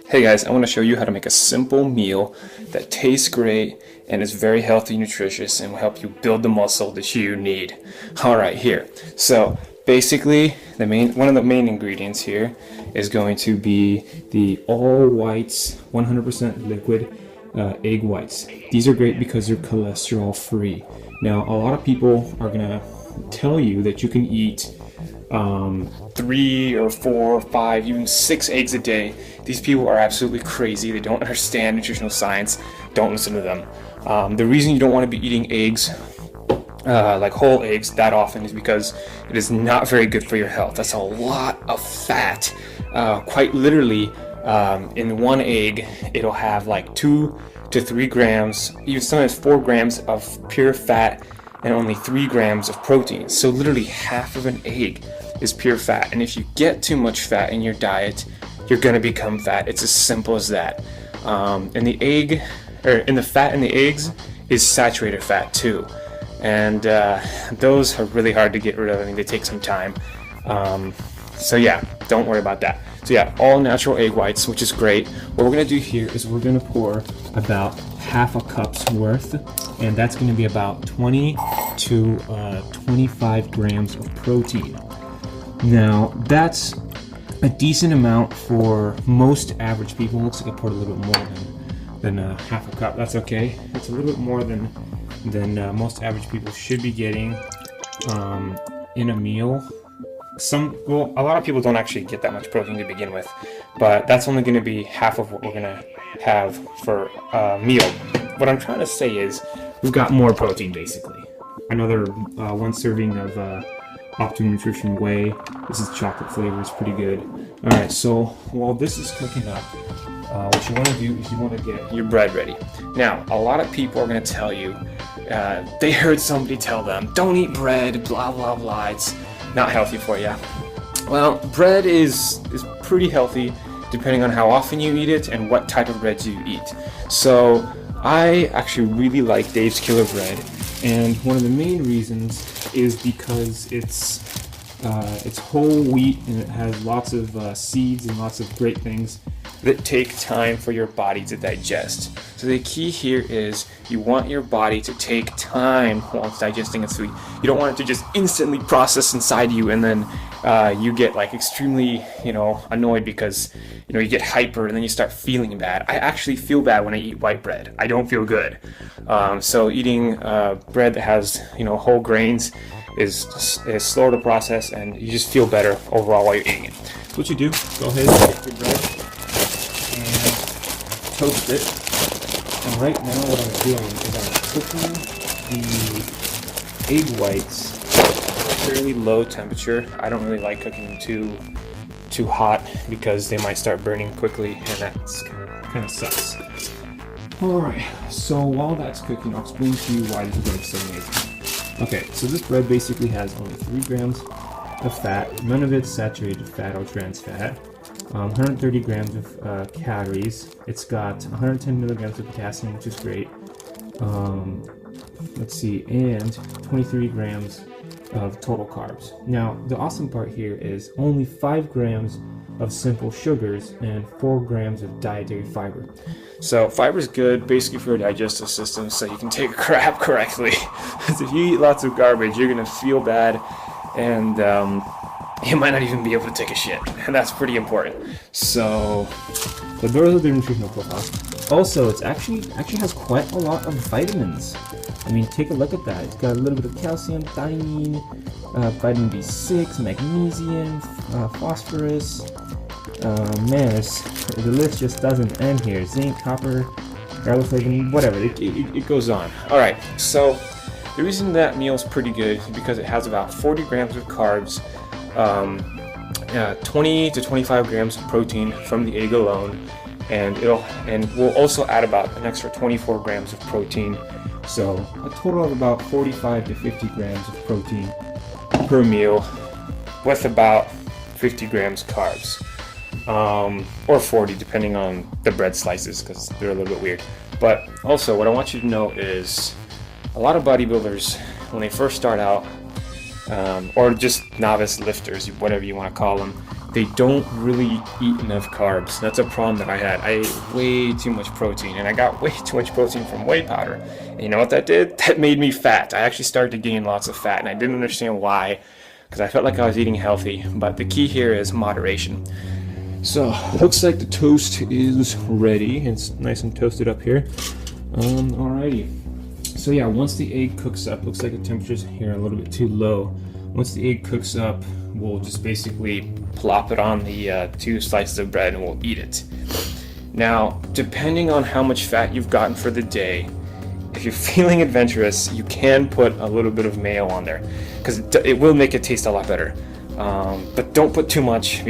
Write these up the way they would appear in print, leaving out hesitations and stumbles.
Hey guys, I want to show you how to make a simple meal that tastes great and is very healthy and nutritious and will help you build the muscle that you need. Alright, here. So basically, one of the main ingredients here is going to be the all whites, 100% liquid egg whites. These are great because they're cholesterol free. Now, a lot of people are going to tell you that you can eat 3 or 4 or 5, even 6 eggs a day. These people are absolutely crazy. They don't understand nutritional science. Don't listen to them. The reason you don't want to be eating eggs, like whole eggs, that often is because it is not very good for your health. That's a lot of fat. Quite literally, in one egg, it'll have like 2 to 3 grams, even sometimes 4 grams of pure fat and only 3 grams of protein. So literally half of an egg is pure fat. And if you get too much fat in your diet, you're gonna become fat. It's as simple as that. And the egg, or in the fat in the eggs, is saturated fat too. And those are really hard to get rid of. I mean, they take some time. So yeah, don't worry about that. So yeah, all natural egg whites, which is great. What we're gonna do here is we're gonna pour about half a cup's worth, and that's gonna be about 20 to 25 grams of protein. Now, that's a decent amount for most average people. It looks like I poured a little bit more than half a cup. That's okay. It's a little bit more than most average people should be getting in a meal. Well, a lot of people don't actually get that much protein to begin with, but that's only going to be half of what we're going to have for a meal. What I'm trying to say is we've got more protein basically. Another 1 serving of Optimum Nutrition Whey. This is chocolate flavor. It's pretty good. All right, so while this is cooking up, what you want to do is you want to get your bread ready. Now, a lot of people are going to tell you they heard somebody tell them, don't eat bread, blah blah blah, it's not healthy for you. Well, bread is pretty healthy depending on how often you eat it and what type of bread you eat. So I actually really like Dave's Killer Bread, and one of the main reasons is because it's whole wheat and it has lots of seeds and lots of great things that take time for your body to digest. So the key here is you want your body to take time while it's digesting its food. You don't want it to just instantly process inside you and then you get like extremely, annoyed because, you get hyper and then you start feeling bad. I actually feel bad when I eat white bread. I don't feel good. So eating bread that has, whole grains is slower to process, and you just feel better overall while you're eating it. So what you do, go ahead and get your bread and toast it. And right now what I'm doing is I'm cooking the egg whites at a fairly low temperature. I don't really like cooking them too hot because they might start burning quickly, and that's kind of sucks. Alright, so while that's cooking, I'll explain to you why this bread is so amazing. Okay, so this bread basically has only 3 grams of fat. None of it's saturated fat or trans fat. 130 grams of calories. It's got 110 milligrams of potassium, which is great. Let's see, and 23 grams of total carbs. Now, the awesome part here is only 5 grams of simple sugars and 4 grams of dietary fiber. So fiber is good basically for your digestive system so you can take a crap correctly. Because if you eat lots of garbage, you're going to feel bad, and you might not even be able to take a shit, and that's pretty important. So those are the nutritional profiles. Also, it's actually has quite a lot of vitamins. I mean, take a look at that. It's got a little bit of calcium, thiamine, vitamin B6, magnesium, phosphorus. Man, the list just doesn't end here. Zinc, copper, riboflavin, whatever. It goes on. Alright, so the reason that meal is pretty good is because it has about 40 grams of carbs, 20 to 25 grams of protein from the egg alone, and we'll also add about an extra 24 grams of protein. So a total of about 45 to 50 grams of protein per meal with about 50 grams carbs. Or 40 depending on the bread slices, because they're a little bit weird. But also what I want you to know is a lot of bodybuilders, when they first start out, or just novice lifters, whatever you want to call them, they don't really eat enough carbs. That's a problem that I had. I ate way too much protein, and I got way too much protein from whey powder. And you know what that did? That made me fat. I actually started to gain lots of fat, and I didn't understand why, because I felt like I was eating healthy. But the key here is moderation. So, looks like the toast is ready. It's nice and toasted up here. Alrighty. So yeah, once the egg cooks up, looks like the temperature's here a little bit too low. Once the egg cooks up, we'll just basically plop it on the 2 slices of bread and we'll eat it. Now, depending on how much fat you've gotten for the day, if you're feeling adventurous, you can put a little bit of mayo on there, because it will make it taste a lot better. But don't put too much,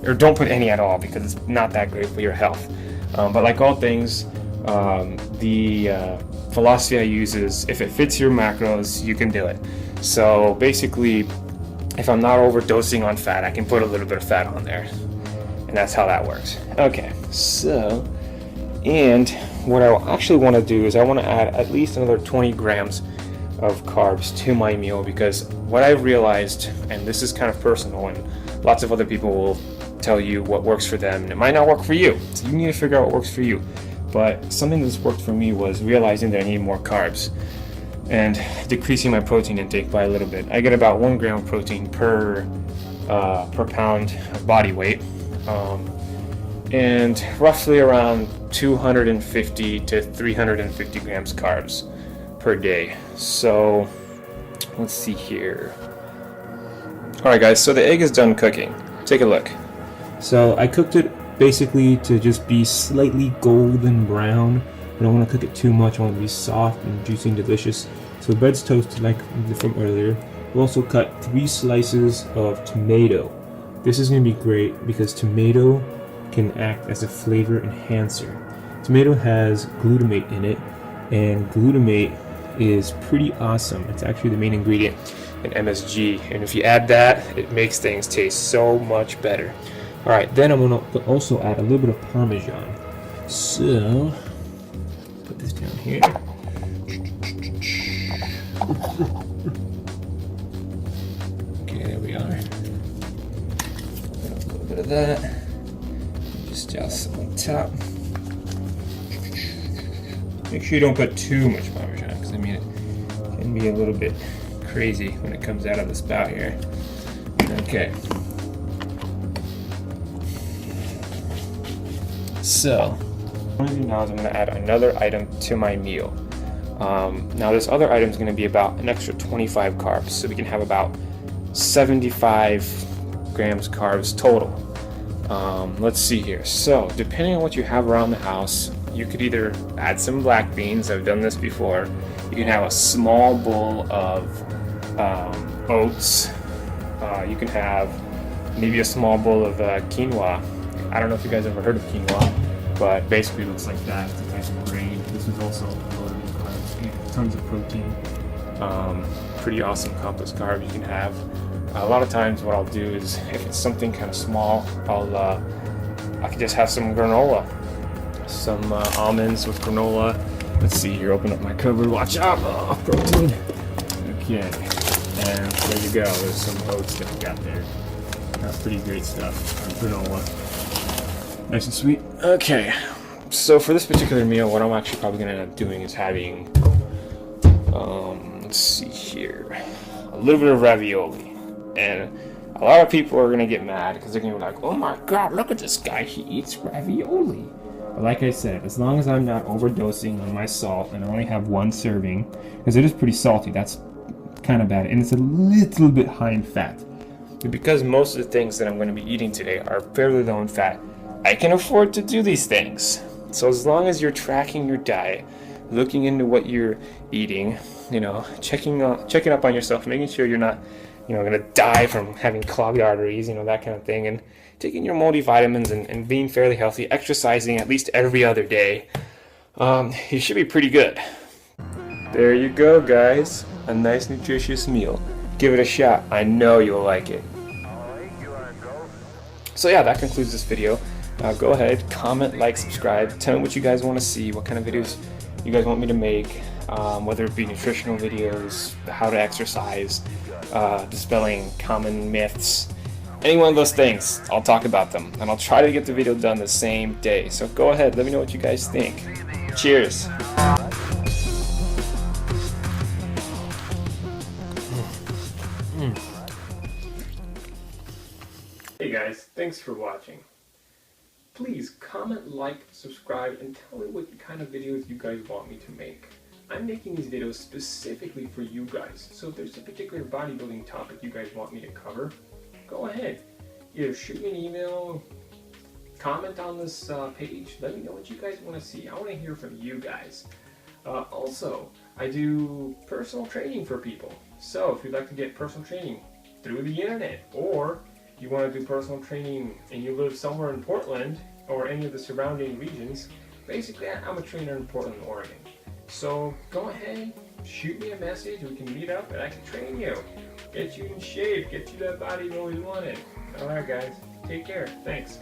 or don't put any at all, because it's not that great for your health. But like all things, the philosophy I use is, if it fits your macros, you can do it. So basically, if I'm not overdosing on fat, I can put a little bit of fat on there. And that's how that works. Okay, so, and what I actually want to do is I want to add at least another 20 grams of carbs to my meal, because what I've realized, and this is kind of personal, and lots of other people will tell you what works for them, and it might not work for you. So you need to figure out what works for you. But something that's worked for me was realizing that I need more carbs and decreasing my protein intake by a little bit. I get about 1 gram of protein per pound of body weight, and roughly around 250 to 350 grams carbs per day. So let's see here. Alright guys, so the egg is done cooking. Take a look. So I cooked it basically to just be slightly golden brown. I don't want to cook it too much. I want it to be soft and juicy and delicious. So the bread's toasted like from earlier. We also cut 3 slices of tomato. This is going to be great because tomato can act as a flavor enhancer. Tomato has glutamate in it, and glutamate is pretty awesome. It's actually the main ingredient in MSG, and if you add that, it makes things taste so much better. Alright, then I'm going to also add a little bit of Parmesan. So, put this down here. Okay, there we are. A little bit of that. Just some on top. Make sure you don't put too much Parmesan, because I mean it can be a little bit crazy when it comes out of the spout here. Okay. So, what I'm going to do now is I'm going to add another item to my meal. Now this other item is going to be about an extra 25 carbs, so we can have about 75 grams carbs total. Let's see here. So, depending on what you have around the house, you could either add some black beans. I've done this before. You can have a small bowl of oats. You can have maybe a small bowl of quinoa. I don't know if you guys ever heard of quinoa, but basically it looks like that. It's a type of grain. This is also loaded in carbs and tons of protein. Pretty awesome complex carbs you can have. A lot of times what I'll do is, if it's something kind of small, I can just have some granola. Some almonds with granola. Let's see here, open up my cupboard, watch out, protein. Okay, and there you go, there's some oats that we got there. Pretty great stuff, granola. Nice and sweet. Okay, so for this particular meal, what I'm actually probably going to end up doing is having, let's see here, a little bit of ravioli. And a lot of people are going to get mad because they're going to be like, oh my god, look at this guy, he eats ravioli. But like I said, as long as I'm not overdosing on my salt and I only have 1 serving, because it is pretty salty, that's kind of bad, and it's a little bit high in fat. But because most of the things that I'm going to be eating today are fairly low in fat, I can afford to do these things. So as long as you're tracking your diet, looking into what you're eating, you know, checking up on yourself, making sure you're not, you know, going to die from having clogged arteries, you know, that kind of thing, and taking your multivitamins and being fairly healthy, exercising at least every other day, you should be pretty good. There you go, guys. A nice, nutritious meal. Give it a shot. I know you'll like it. So yeah, that concludes this video. Go ahead, comment, like, subscribe. Tell me what you guys want to see, what kind of videos you guys want me to make, whether it be nutritional videos, how to exercise, dispelling common myths, Any one of those things, I'll talk about them, and I'll try to get the video done the same day. So go ahead, let me know what you guys think. Cheers. Hey guys, thanks for watching. Please comment, like, subscribe, and tell me what kind of videos you guys want me to make. I'm making these videos specifically for you guys, so if there's a particular bodybuilding topic you guys want me to cover, go ahead. Either shoot me an email, comment on this page, let me know what you guys want to see. I want to hear from you guys. Also, I do personal training for people, so if you'd like to get personal training through the internet, or you want to do personal training and you live somewhere in Portland or any of the surrounding regions, basically I'm a trainer in Portland, Oregon. So go ahead, shoot me a message, we can meet up and I can train you. Get you in shape, get you that body you always wanted. Alright guys, take care, thanks.